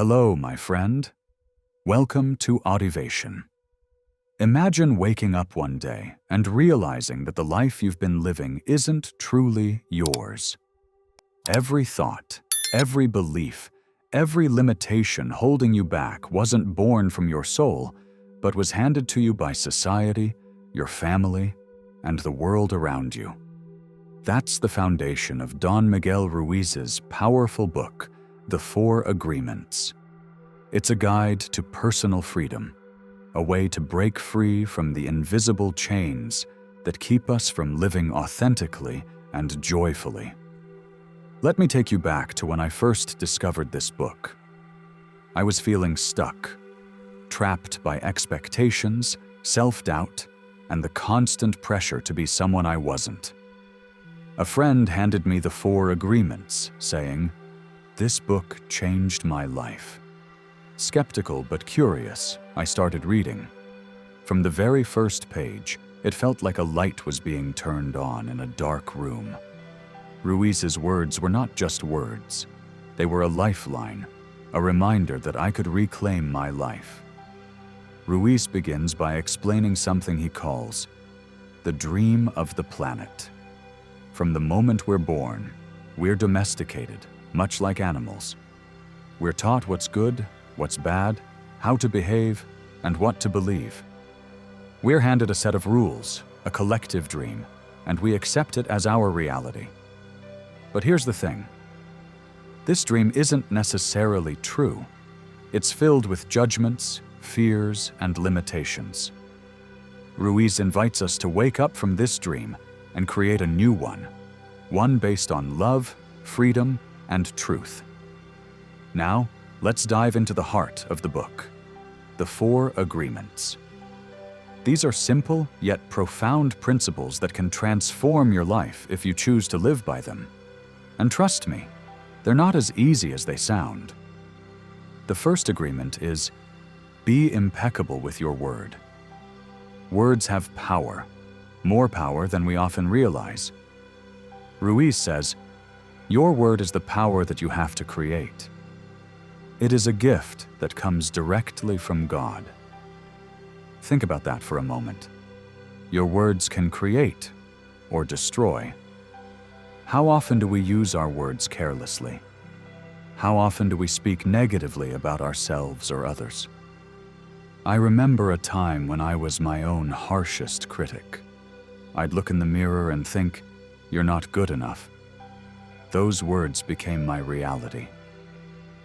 Hello, my friend. Welcome to AudiVation. Imagine waking up one day and realizing that the life you've been living isn't truly yours. Every thought, every belief, every limitation holding you back wasn't born from your soul, but was handed to you by society, your family, and the world around you. That's the foundation of Don Miguel Ruiz's powerful book, The 4 Agreements. It's a guide to personal freedom, a way to break free from the invisible chains that keep us from living authentically and joyfully. Let me take you back to when I first discovered this book. I was feeling stuck, trapped by expectations, self-doubt, and the constant pressure to be someone I wasn't. A friend handed me the 4 Agreements, saying, "This book changed my life." Skeptical but curious, I started reading. From the very first page, it felt like a light was being turned on in a dark room. Ruiz's words were not just words. They were a lifeline, a reminder that I could reclaim my life. Ruiz begins by explaining something he calls the dream of the planet. From the moment we're born, we're domesticated, much like animals. We're taught what's good, what's bad, how to behave, and what to believe. We're handed a set of rules, a collective dream, and we accept it as our reality. But here's the thing. This dream isn't necessarily true. It's filled with judgments, fears, and limitations. Ruiz invites us to wake up from this dream and create a new one based on love, freedom, and truth. Now, let's dive into the heart of the book, the 4 Agreements. These are simple yet profound principles that can transform your life if you choose to live by them. And trust me, they're not as easy as they sound. The first agreement is, be impeccable with your word. Words have power, more power than we often realize. Ruiz says, your word is the power that you have to create. It is a gift that comes directly from God. Think about that for a moment. Your words can create or destroy. How often do we use our words carelessly? How often do we speak negatively about ourselves or others? I remember a time when I was my own harshest critic. I'd look in the mirror and think, "You're not good enough." Those words became my reality.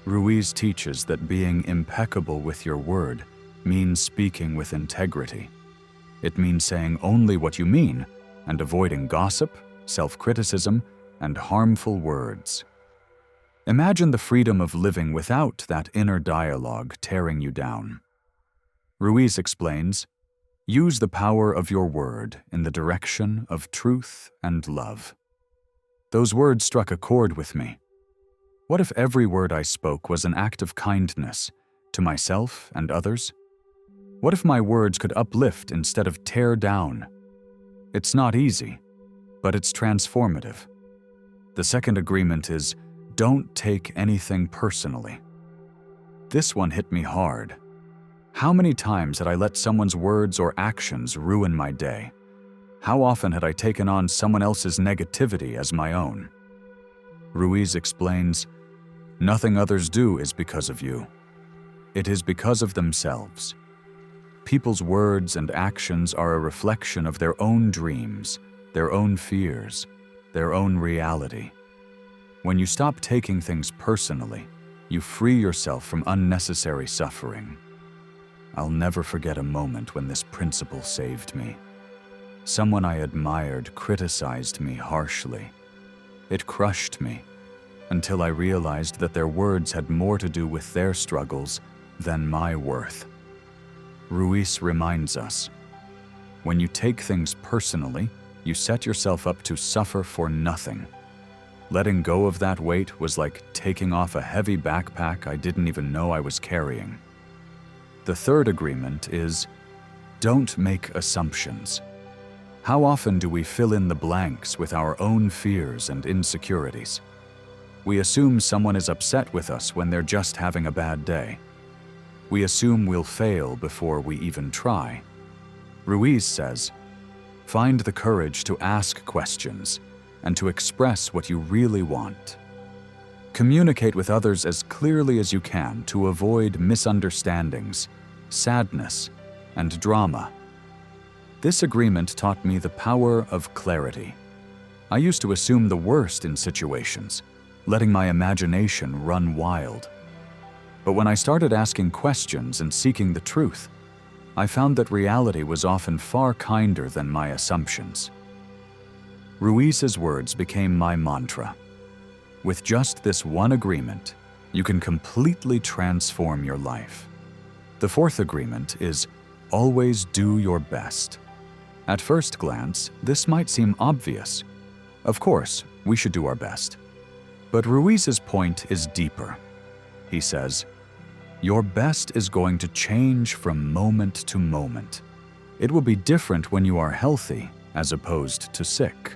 Ruiz teaches that being impeccable with your word means speaking with integrity. It means saying only what you mean and avoiding gossip, self-criticism, and harmful words. Imagine the freedom of living without that inner dialogue tearing you down. Ruiz explains, use the power of your word in the direction of truth and love. Those words struck a chord with me. What if every word I spoke was an act of kindness to myself and others? What if my words could uplift instead of tear down? It's not easy, but it's transformative. The second agreement is, don't take anything personally. This one hit me hard. How many times had I let someone's words or actions ruin my day? How often had I taken on someone else's negativity as my own? Ruiz explains, nothing others do is because of you. It is because of themselves. People's words and actions are a reflection of their own dreams, their own fears, their own reality. When you stop taking things personally, you free yourself from unnecessary suffering. I'll never forget a moment when this principle saved me. Someone I admired criticized me harshly. It crushed me until I realized that their words had more to do with their struggles than my worth. Ruiz reminds us, when you take things personally, you set yourself up to suffer for nothing. Letting go of that weight was like taking off a heavy backpack I didn't even know I was carrying. The third agreement is, don't make assumptions. How often do we fill in the blanks with our own fears and insecurities? We assume someone is upset with us when they're just having a bad day. We assume we'll fail before we even try. Ruiz says, "Find the courage to ask questions and to express what you really want. Communicate with others as clearly as you can to avoid misunderstandings, sadness, and drama." This agreement taught me the power of clarity. I used to assume the worst in situations, letting my imagination run wild. But when I started asking questions and seeking the truth, I found that reality was often far kinder than my assumptions. Ruiz's words became my mantra. With just this one agreement, you can completely transform your life. The fourth agreement is always do your best. At first glance, this might seem obvious. Of course, we should do our best. But Ruiz's point is deeper. He says, your best is going to change from moment to moment. It will be different when you are healthy as opposed to sick.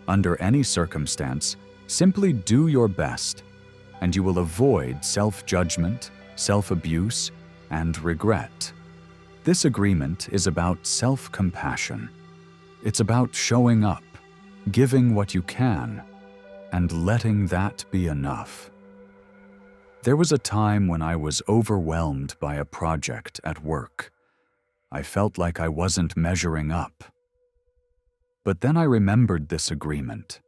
Under any circumstance, simply do your best, and you will avoid self-judgment, self-abuse, and regret. This agreement is about self-compassion. It's about showing up, giving what you can, and letting that be enough. There was a time when I was overwhelmed by a project at work. I felt like I wasn't measuring up. But then I remembered this agreement.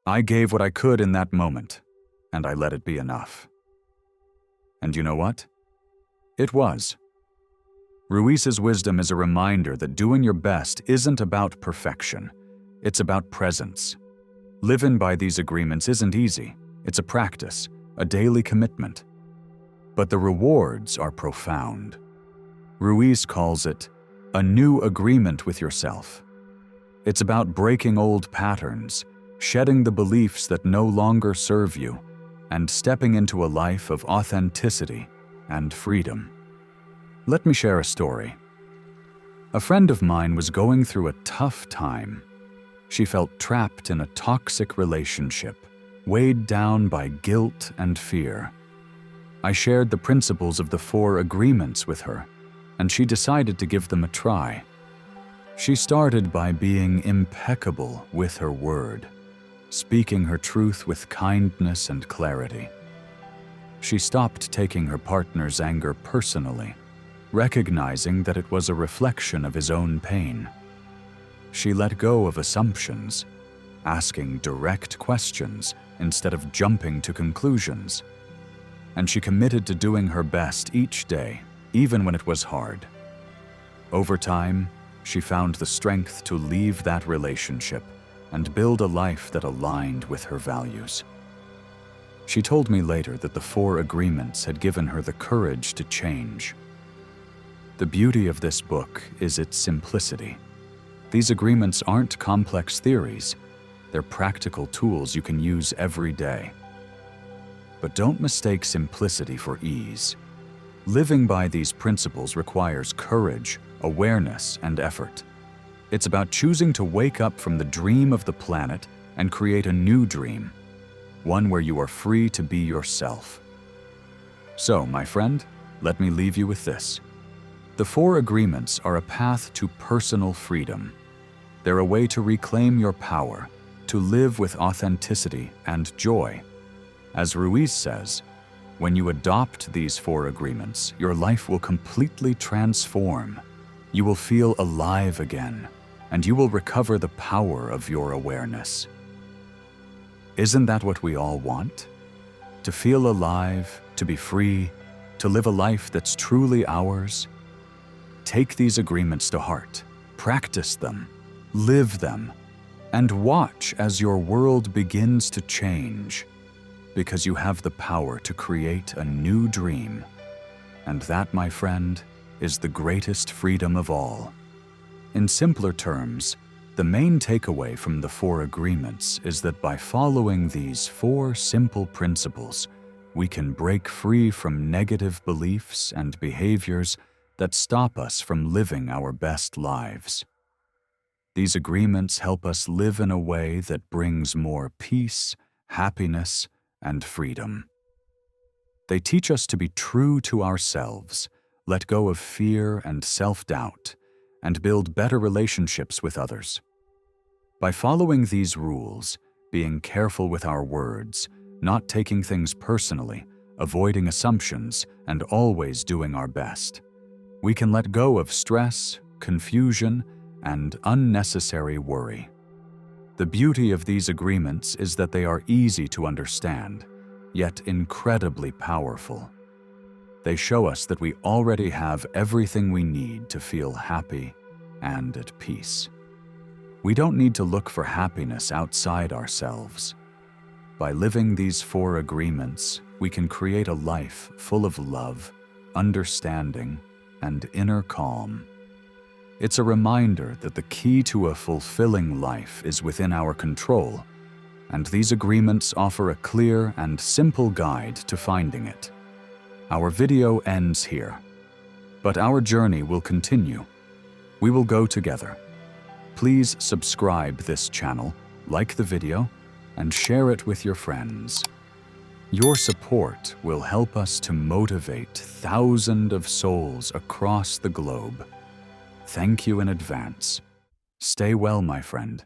I gave what I could in that moment, and I let it be enough. And you know what? It was. Ruiz's wisdom is a reminder that doing your best isn't about perfection. It's about presence. Living by these agreements isn't easy. It's a practice, a daily commitment. But the rewards are profound. Ruiz calls it a new agreement with yourself. It's about breaking old patterns, shedding the beliefs that no longer serve you, and stepping into a life of authenticity and freedom. Let me share a story. A friend of mine was going through a tough time. She felt trapped in a toxic relationship, weighed down by guilt and fear. I shared the principles of the 4 agreements with her, and she decided to give them a try. She started by being impeccable with her word, speaking her truth with kindness and clarity. She stopped taking her partner's anger personally, recognizing that it was a reflection of his own pain. She let go of assumptions, asking direct questions instead of jumping to conclusions. And she committed to doing her best each day, even when it was hard. Over time, she found the strength to leave that relationship and build a life that aligned with her values. She told me later that the 4 agreements had given her the courage to change. The beauty of this book is its simplicity. These agreements aren't complex theories. They're practical tools you can use every day. But don't mistake simplicity for ease. Living by these principles requires courage, awareness, and effort. It's about choosing to wake up from the dream of the planet and create a new dream, one where you are free to be yourself. So, my friend, let me leave you with this. The 4 agreements are a path to personal freedom. They're a way to reclaim your power, to live with authenticity and joy. As Ruiz says, when you adopt these 4 agreements, your life will completely transform. You will feel alive again, and you will recover the power of your awareness. Isn't that what we all want? To feel alive, to be free, to live a life that's truly ours? Take these agreements to heart, practice them, live them, and watch as your world begins to change, because you have the power to create a new dream. And that, my friend, is the greatest freedom of all. In simpler terms, the main takeaway from the 4 agreements is that by following these 4 simple principles, we can break free from negative beliefs and behaviors that stop us from living our best lives. These agreements help us live in a way that brings more peace, happiness, and freedom. They teach us to be true to ourselves, let go of fear and self-doubt, and build better relationships with others. By following these rules, being careful with our words, not taking things personally, avoiding assumptions, and always doing our best, we can let go of stress, confusion, and unnecessary worry. The beauty of these agreements is that they are easy to understand, yet incredibly powerful. They show us that we already have everything we need to feel happy and at peace. We don't need to look for happiness outside ourselves. By living these 4 agreements, we can create a life full of love, understanding, and inner calm. It's a reminder that the key to a fulfilling life is within our control, and these agreements offer a clear and simple guide to finding it. Our video ends here, but our journey will continue. We will go together. Please subscribe this channel, like the video, and share it with your friends. Your support will help us to motivate thousands of souls across the globe. Thank you in advance. Stay well, my friend.